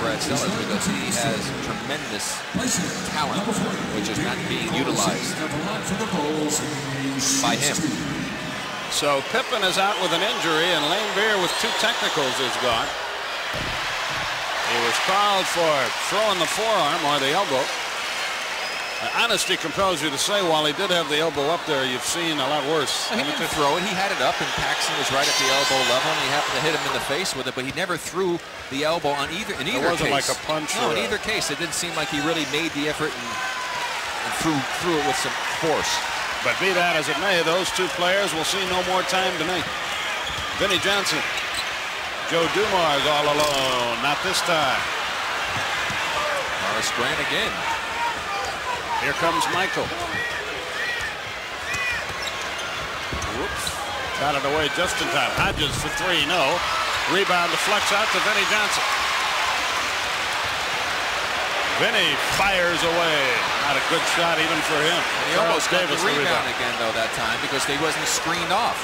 Brad Sellers because he has tremendous talent, which is not being utilized by him. So Pippen is out with an injury, and Lane Beer with 2 technicals is gone. He was called for throwing the forearm or the elbow. Honesty compels you to say, while he did have the elbow up there, you've seen a lot worse. He didn't throw it. He had it up, and Paxson was right at the elbow level, and he happened to hit him in the face with it, but he never threw the elbow in either case. It wasn't like a punch. No, in either case, it didn't seem like he really made the effort and threw it with some force. But be that as it may, those 2 players will see no more time tonight. Vinnie Johnson. Joe Dumars all alone. Not this time. Morris Grant again. Here comes Michael. Whoops. Got it away just in time. Hodges for 3, no. Rebound deflects out to Vinnie Johnson. Vinnie fires away. Not a good shot even for him. And he almost got the rebound again, though, that time because he wasn't screened off.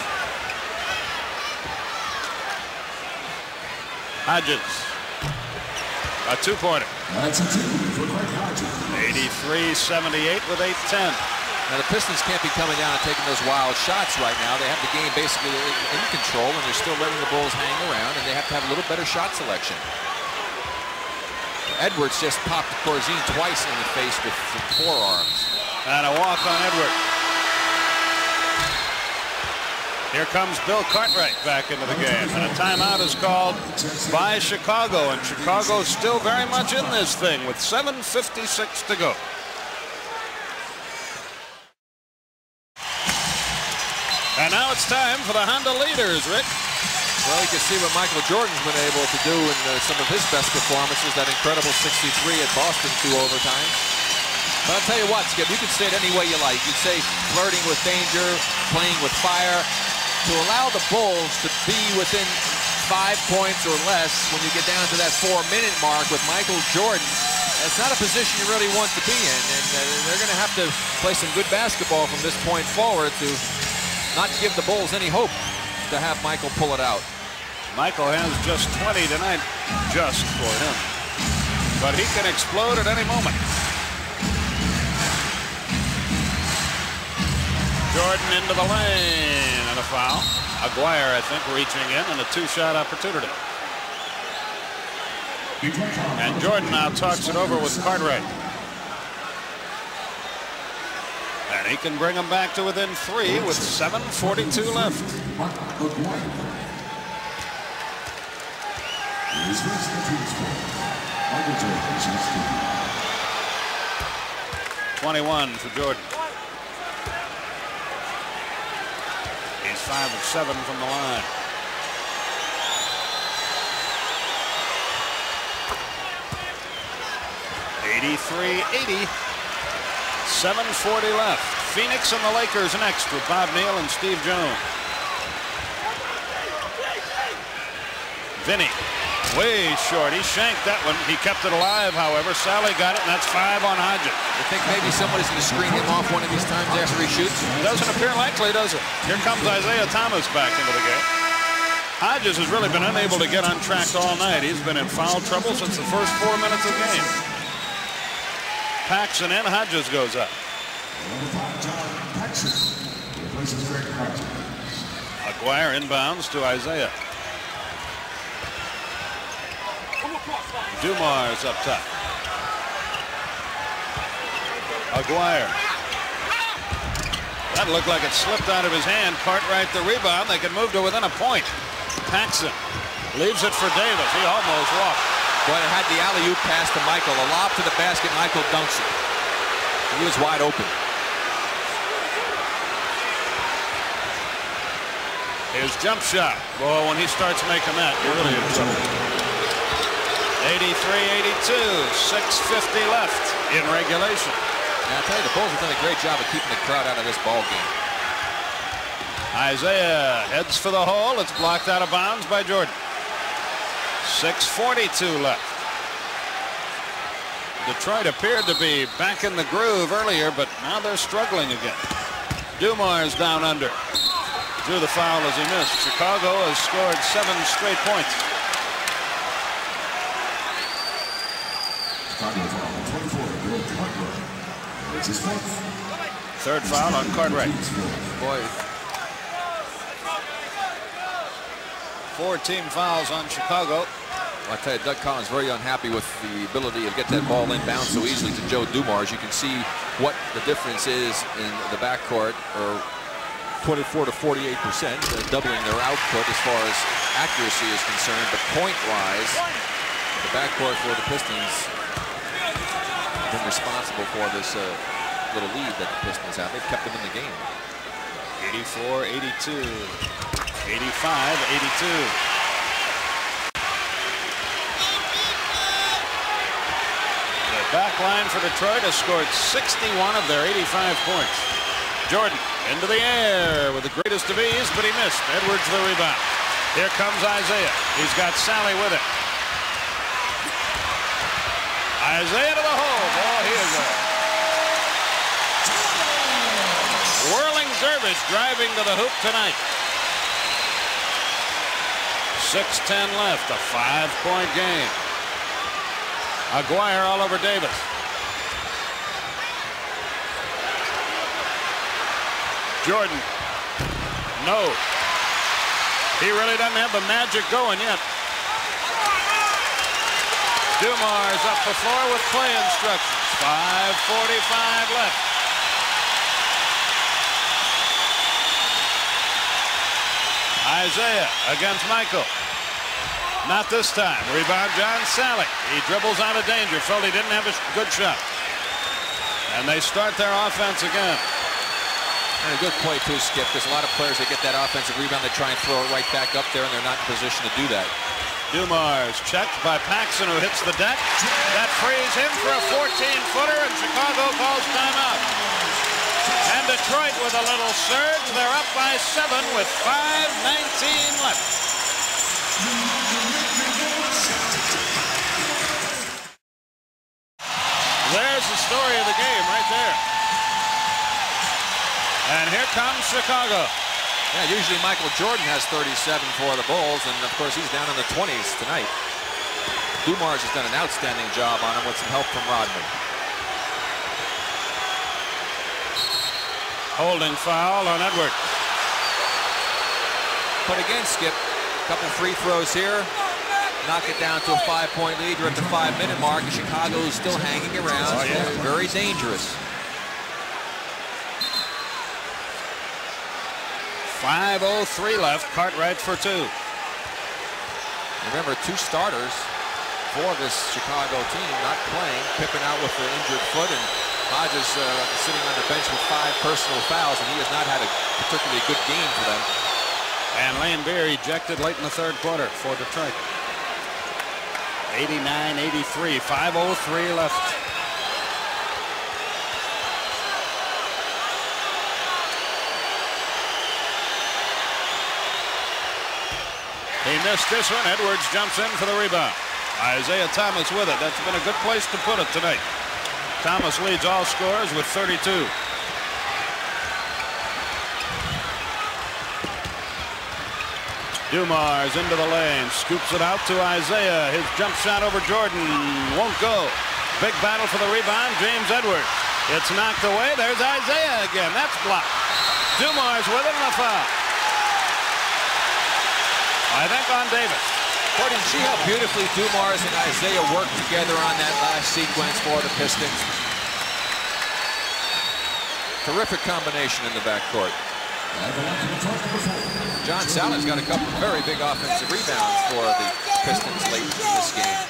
Hodges. A 2-pointer. That's a 2 for Greg Hodges. 83-78 with 8:10. Now the Pistons can't be coming down and taking those wild shots right now. They have the game basically in control, and they're still letting the Bulls hang around, and they have to have a little better shot selection. Edwards just popped Corzine twice in the face with some forearms. And a walk on Edwards. Here comes Bill Cartwright back into the game, and a timeout is called by Chicago, and Chicago's still very much in this thing with 7:56 to go. And now it's time for the Honda leaders, Rick. Well, you can see what Michael Jordan's been able to do in some of his best performances, that incredible 63 at Boston, 2 overtimes. But I'll tell you what, Skip, you can say it any way you like. You say flirting with danger, playing with fire. To allow the Bulls to be within 5 points or less when you get down to that 4-minute mark with Michael Jordan, that's not a position you really want to be in. And they're going to have to play some good basketball from this point forward to not give the Bulls any hope to have Michael pull it out. Michael has just 20 tonight, just for him. But he can explode at any moment. Jordan into the lane, and a foul. Aguirre, I think, reaching in, and a 2-shot opportunity. And Jordan now talks it over with Cartwright. And he can bring them back to within 3 with 7:42 left. 21 for Jordan. He's 5 of 7 from the line. .83-80. 7:40 left. Phoenix and the Lakers next with Bob Neal and Steve Jones. Vinny, way short. He shanked that one. He kept it alive, however. Sally got it, and that's 5 on Hodges. You think maybe somebody's going to screen him off one of these times after he shoots? Doesn't appear likely, does it? Here comes Isaiah Thomas back into the game. Hodges has really been unable to get untracked all night. He's been in foul trouble since the first 4 minutes of the game. Paxson in, Hodges goes up. Aguirre inbounds to Isaiah. Dumars up top. Aguirre. That looked like it slipped out of his hand. Cartwright the rebound. They can move to within a point. Paxson leaves it for Davis. He almost walked. Boy, it had the alley-oop pass to Michael. A lob to the basket. Michael dunks it. He was wide open. His jump shot. Well, when he starts making that, you're really in trouble. 83-82. 6:50 left in regulation. Now, I'll tell you, the Bulls have done a great job of keeping the crowd out of this ball game. Isaiah heads for the hole. It's blocked out of bounds by Jordan. 6:42 left. Detroit appeared to be back in the groove earlier, but now they're struggling again. Dumars down under. Drew the foul as he missed. Chicago has scored 7 straight points. Foul on 24, Bill Cartwright. It's his fourth. Third foul on Cartwright. Boy, 4 team fouls on Chicago. I tell you, Doug Collins very unhappy with the ability to get that ball inbound so easily to Joe Dumars. You can see what the difference is in the backcourt, or 24 to 48%, doubling their output as far as accuracy is concerned. But point-wise, the backcourt for the Pistons have been responsible for this little lead that the Pistons have. They've kept them in the game. 84-82, 85-82. Back line for Detroit has scored 61 of their 85 points. Jordan into the air with the greatest of ease, but he missed. Edwards the rebound. Here comes Isaiah. He's got Sally with it. Isaiah to the hole. Oh, he is a whirling dervish driving to the hoop tonight. 6:10 left, a 5-point game. Aguirre all over Davis. Jordan. No. He really doesn't have the magic going yet. Dumars up the floor with play instructions. 5:45 left. Isaiah against Michael. Not this time. Rebound, John Sally. He dribbles out of danger. Felt he didn't have a good shot. And they start their offense again. And a good play too, Skip, because a lot of players, they get that offensive rebound, they try and throw it right back up there, and they're not in position to do that. Dumars checked by Paxson, who hits the deck. That frees him for a 14-footer, and Chicago calls timeout. And Detroit with a little surge. They're up by 7 with 5:19 left. There's the story of the game right there. And here comes Chicago. Yeah, usually Michael Jordan has 37 for the Bulls, and of course he's down in the 20s tonight. Dumars has done an outstanding job on him with some help from Rodman. Holding foul on Edwards. But again, Skip, a couple free throws here. Knock it down to a 5-point lead. You're at the 5-minute mark, and Chicago is still hanging around. Oh, yeah. Very dangerous. 5:03 left. Cartwright for 2. Remember, 2 starters for this Chicago team not playing. Pippen out with the injured foot, and Hodges sitting on the bench with 5 personal fouls, and he has not had a particularly good game for them. And Lane Beer ejected late in the third quarter for Detroit. 89-83, 5:03 left. He missed this one. Edwards jumps in for the rebound. Isaiah Thomas with it. That's been a good place to put it tonight. Thomas leads all scorers with 32. Dumars into the lane, scoops it out to Isaiah. His jump shot over Jordan won't go. Big battle for the rebound, James Edwards. It's knocked away. There's Isaiah again. That's blocked. Dumars with it and a foul. I think on Davis. Boy, did you see how beautifully Dumars and Isaiah worked together on that last sequence for the Pistons? Terrific combination in the backcourt. John Sallin's got a couple of very big offensive rebounds for the Pistons late in this game.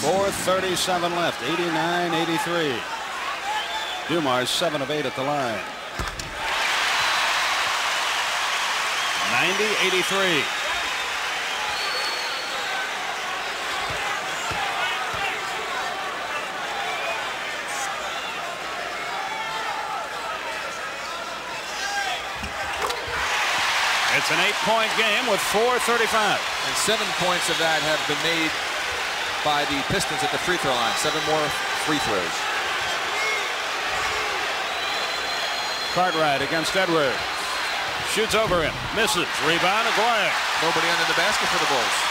4:37 left, 89-83. Dumars 7 of 8 at the line. 90-83. It's an 8-point game with 4:35. And 7 points of that have been made by the Pistons at the free throw line. 7 more free throws. Cartwright against Edwards. Shoots over him. Misses. Rebound, Aguirre. Nobody under the basket for the Bulls.